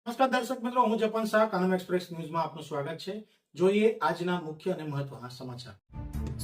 નમસ્કાર દર્શક મિત્રો, હું જપન શાહ, કાનમ એક્સપ્રેસ ન્યૂઝમાં આપનું સ્વાગત છે। જોઈએ આજના મુખ્ય અને મહત્વના સમાચાર।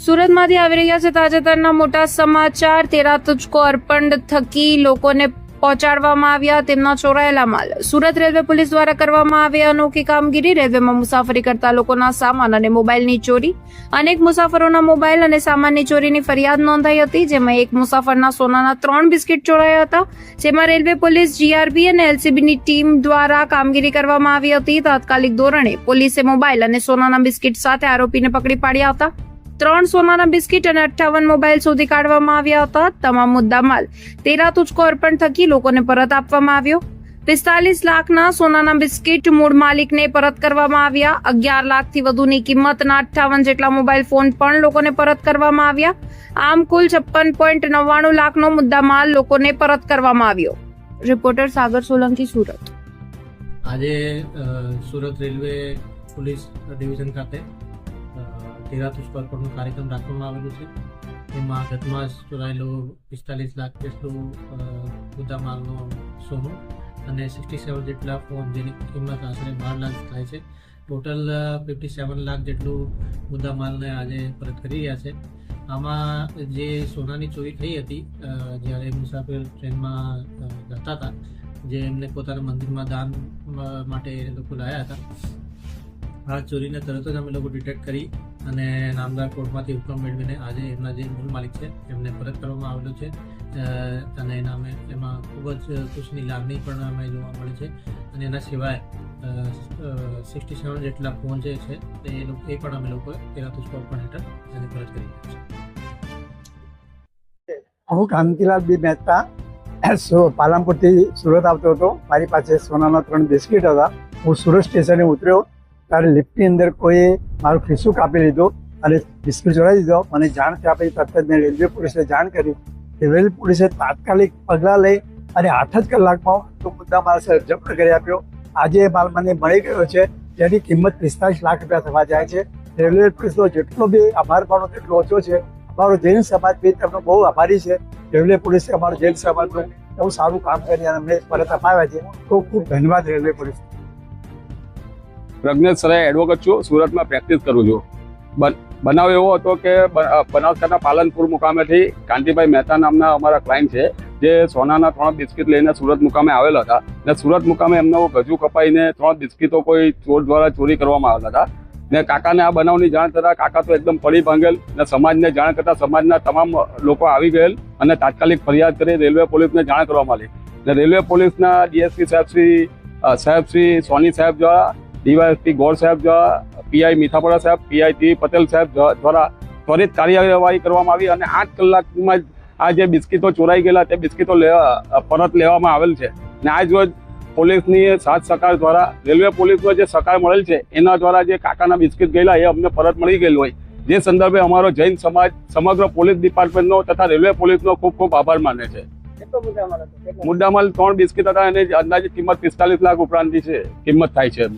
સુરતમાંથી આવી રહ્યા છે તાજેતરના મોટા સમાચાર। તેરા તુજકો અર્પણ થકી લોકોને પહોંચાડવામાં આવ્યા તેમના ચોરાયેલા માલ। સુરત રેલવે પોલીસ દ્વારા કરવામાં આવી અનોખી કામગીરી। રેલવેમાં મુસાફરી કરતા લોકોના સામાન અને મોબાઈલની ચોરી। અનેક મુસાફરોના મોબાઈલ અને સામાનની ચોરીની ફરિયાદ નોંધાઈ હતી, જેમાં એક મુસાફરના સોનાના 3 બિસ્કિટ ચોરાયા હતા, જેમાં રેલવે પોલીસ, જીઆરબી અને એલસીબીની ટીમ દ્વારા કામગીરી કરવામાં આવી હતી। તાત્કાલિક ધોરણે પોલીસે મોબાઈલ અને સોનાના બિસ્કિટ સાથે આરોપીને પકડી પાડ્યા હતા। 3 સોનાના બિસ્કિટ અને 58 મોબાઈલ શોધી કાઢવામાં આવ્યા હતા। તમામ મુદ્દામાલ તેરા તુજકો અર્પણ થકી લોકોને પરત આપવામાં આવ્યો। 45 લાખના સોનાના બિસ્કિટ મૂળ માલિકને પરત કરવામાં આવ્યા। 11 લાખથી વધુની કિંમતના 58 જેટલા મોબાઈલ ફોન પણ લોકોને પરત કરવામાં આવ્યા। આમ કુલ 56.99 લાખનો મુદ્દામાલ લોકોને પરત કરવામાં આવ્યો। રિપોર્ટર સાગર સોલંકી, સુરત। આજે સુરત રેલવે પોલીસ ડિવિઝન ખાતે તેરા તુજકો અર્પણનો કાર્યક્રમ રાખવામાં આવેલો છે। એમાં ગત માસ ચોરાયેલો 45 લાખ જેટલું મુદ્દામાલનો સોનું અને 67 જેટલા ફોન, જેની કિંમત આશરે 12 લાખ થાય છે। ટોટલ 57 લાખ જેટલું મુદ્દામાલને આજે પરત કરી રહ્યા છે। આમાં જે સોનાની ચોરી થઈ હતી, જ્યારે મુસાફર ટ્રેનમાં જતા હતા, જે એમને પોતાના મંદિરમાં દાન માટે લોકો લાવ્યા હતા, આ ચોરીને તરત જ અમે લોકો ડિટેક્ટ કરી અને નામદાર કોર્ટમાંથી હુકમ મેળવીને આજે એમના જે મૂળ માલિક છે એમને પરત કરવામાં આવેલો છે। અને એમાં ખૂબ જ ખુશની લાગણી પણ અમે જોવા મળે છે। અને એના સિવાય 67 જેટલા ફોન જે છે એ પણ અમે લોકો તેરા તુજકો અર્પણ હેઠળ એને પરત કરી રહ્યા છે। હું કાંતિલાલ બી મહેતા પાલનપુરથી સુરત આવતો હતો। મારી પાસે સોનાના 3 બિસ્કિટ હતા। હું સુરત સ્ટેશને ઉતર્યો ત્યારે લિફ્ટની અંદર કોઈએ મારું ખિસ્સું કાપી લીધું અને બિસ્કિટ ચોરાવી દીધો। મને જાણ થયા પછી તરત જ મેં રેલવે પોલીસને જાણ કરી। રેલવે પોલીસે તાત્કાલિક પગલાં લઈ અને 8 જ કલાકમાં તો મુદ્દા માલ જપ્ત કરી આપ્યો। આજે માલ મને મળી ગયો છે, જેની કિંમત 45 લાખ રૂપિયા થવા જાય છે। રેલવે પોલીસનો જેટલો બી આભાર માનો તેટલો ઓછો છે। અમારો જૈન સમાજ બી તેમનો બહુ આભારી છે। રેલવે પોલીસે અમારો જૈન સમાજનું બહુ સારું કામ કરી અને અમને પરત અપાવ્યા છે। ખૂબ ખૂબ ધન્યવાદ railway police. Pragnesh Sarai advocate છું, સુરતમાં પ્રેક્ટિસ કરું છું। બનાવ એવો હતો કે બનાસકાંઠા પાલનપુર મુકામેથી કાંતિભાઈ મહેતા નામના અમારા ક્લાયન્ટ છે, જે સોનાના 3 બિસ્કિટ લઈને સુરત મુકામે આવેલા હતા ને સુરત મુકામે એમનો ગજુ કપાઈને 3 બિસ્કિટો કોઈ ચોર દ્વારા ચોરી કરવામાં આવેલા હતા ને કાકાને આ બનાવની જાણ થતાં કાકા તો એકદમ પડી ભાંગેલ ને સમાજને જાણ કરતા સમાજના તમામ લોકો આવી ગયેલ અને તાત્કાલિક ફરિયાદ કરી રેલવે પોલીસને જાણ કરવામાં આવી ને રેલવે પોલીસના ડીએસપી સાહેબ શ્રી સોની સાહેબ દ્વારા, ડીવાયએસપી ગોર સાહેબ દ્વારા, પીઆઈ મીઠાપરા સાહેબ, પીઆઈ ટી પટેલ સાહેબ દ્વારા ત્વરિત કાર્યવાહી કરવામાં આવી અને 8 કલાકમાં જ આ જે બિસ્કિટો ચોરાઈ ગયેલા તે બિસ્કિટો પરત લેવામાં આવેલ છે ને આજ રોજ પોલીસની સાથ સહકાર દ્વારા, રેલવે પોલીસનો જે સહકાર મળેલ છે એના દ્વારા જે કાકાના બિસ્કિટ ગયેલા એ અમને પરત મળી ગયેલું હોય, જે સંદર્ભે અમારો જૈન સમાજ સમગ્ર પોલીસ ડિપાર્ટમેન્ટનો તથા રેલવે પોલીસનો ખૂબ ખૂબ આભાર માને છે। મુદ્દામાલ 3 બિસ્કિટ હતા, એની અંદાજિત કિંમત 45 લાખ ઉપરાંતની છે કિંમત થાય છે।